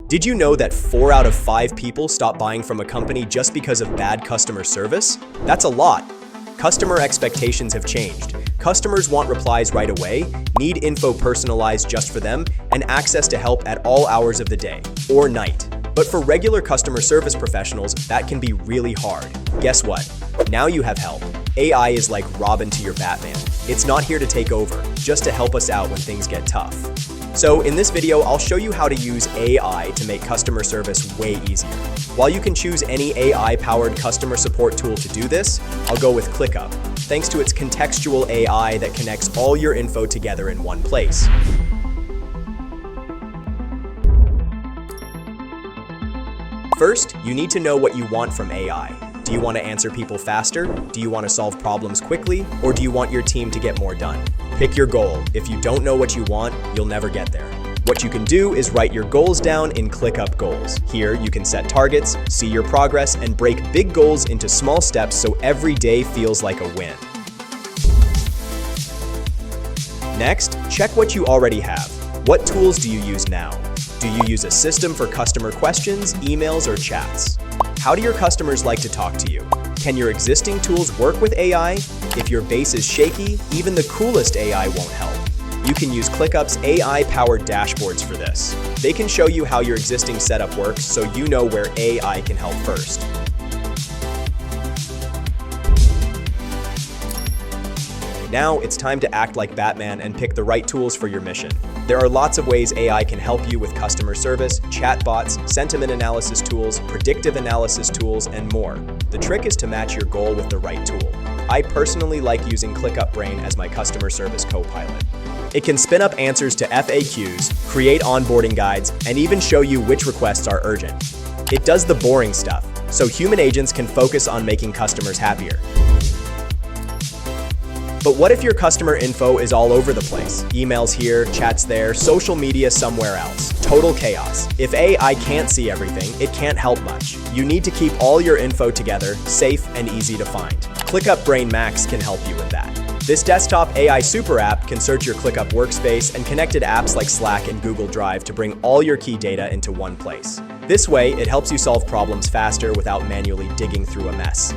Did you know that 4 out of 5 people stop buying from a company just because of bad customer service? That's a lot. Customer expectations have changed. Customers want replies right away, need info personalized just for them, and access to help at all hours of the day or night. But for regular customer service professionals, that can be really hard. Guess what? Now you have help. AI is like Robin to your Batman. It's not here to take over, just to help us out when things get tough. So in this video, I'll show you how to use AI to make customer service way easier. While you can choose any AI-powered customer support tool to do this, I'll go with ClickUp, thanks to its contextual AI that connects all your info together in one place. First, you need to know what you want from AI. Do you want to answer people faster? Do you want to solve problems quickly? Or do you want your team to get more done? Pick your goal. If you don't know what you want, you'll never get there. What you can do is write your goals down in ClickUp Goals. Here, you can set targets, see your progress, and break big goals into small steps so every day feels like a win. Next, check what you already have. What tools do you use now? Do you use a system for customer questions, emails, or chats? How do your customers like to talk to you? Can your existing tools work with AI? If your base is shaky, even the coolest AI won't help. You can use ClickUp's AI-powered dashboards for this. They can show you how your existing setup works so you know where AI can help first. Now it's time to act like Batman and pick the right tools for your mission. There are lots of ways AI can help you with customer service, chatbots, sentiment analysis tools, predictive analysis tools, and more. The trick is to match your goal with the right tool. I personally like using ClickUp Brain as my customer service co-pilot. It can spin up answers to FAQs, create onboarding guides, and even show you which requests are urgent. It does the boring stuff, so human agents can focus on making customers happier. But what if your customer info is all over the place? Emails here, chats there, social media somewhere else. Total chaos. If AI can't see everything, it can't help much. You need to keep all your info together, safe and easy to find. ClickUp Brain Max can help you with that. This desktop AI super app can search your ClickUp workspace and connected apps like Slack and Google Drive to bring all your key data into one place. This way, it helps you solve problems faster without manually digging through a mess.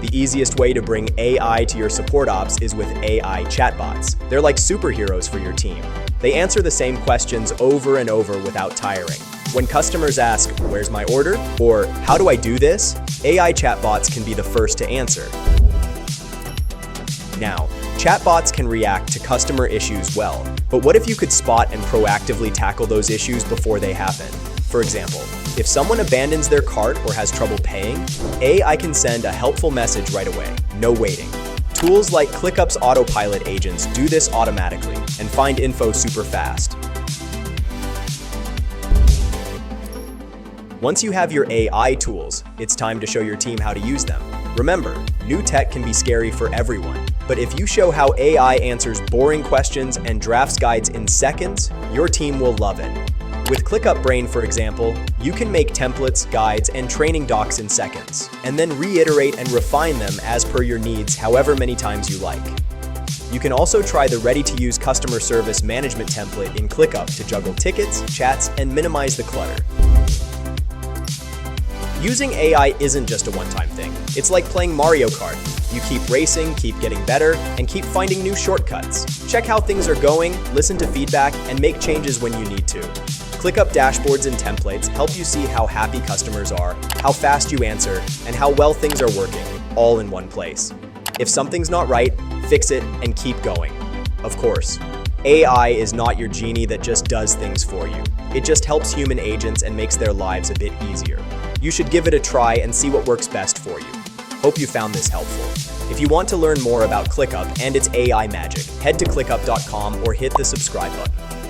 The easiest way to bring AI to your support ops is with AI chatbots. They're like superheroes for your team. They answer the same questions over and over without tiring. When customers ask, "Where's my order?" or "How do I do this?" AI chatbots can be the first to answer. Now, chatbots can react to customer issues well, but what if you could spot and proactively tackle those issues before they happen? For example, if someone abandons their cart or has trouble paying, AI can send a helpful message right away, no waiting. Tools like ClickUp's autopilot agents do this automatically and find info super fast. Once you have your AI tools, it's time to show your team how to use them. Remember, new tech can be scary for everyone, but if you show how AI answers boring questions and drafts guides in seconds, your team will love it. With ClickUp Brain, for example, you can make templates, guides, and training docs in seconds, and then reiterate and refine them as per your needs however many times you like. You can also try the ready-to-use customer service management template in ClickUp to juggle tickets, chats, and minimize the clutter. Using AI isn't just a one-time thing. It's like playing Mario Kart. You keep racing, keep getting better, and keep finding new shortcuts. Check how things are going, listen to feedback, and make changes when you need to. ClickUp dashboards and templates help you see how happy customers are, how fast you answer, and how well things are working, all in one place. If something's not right, fix it and keep going. Of course, AI is not your genie that just does things for you. It just helps human agents and makes their lives a bit easier. You should give it a try and see what works best for you. Hope you found this helpful. If you want to learn more about ClickUp and its AI magic, head to clickup.com or hit the subscribe button.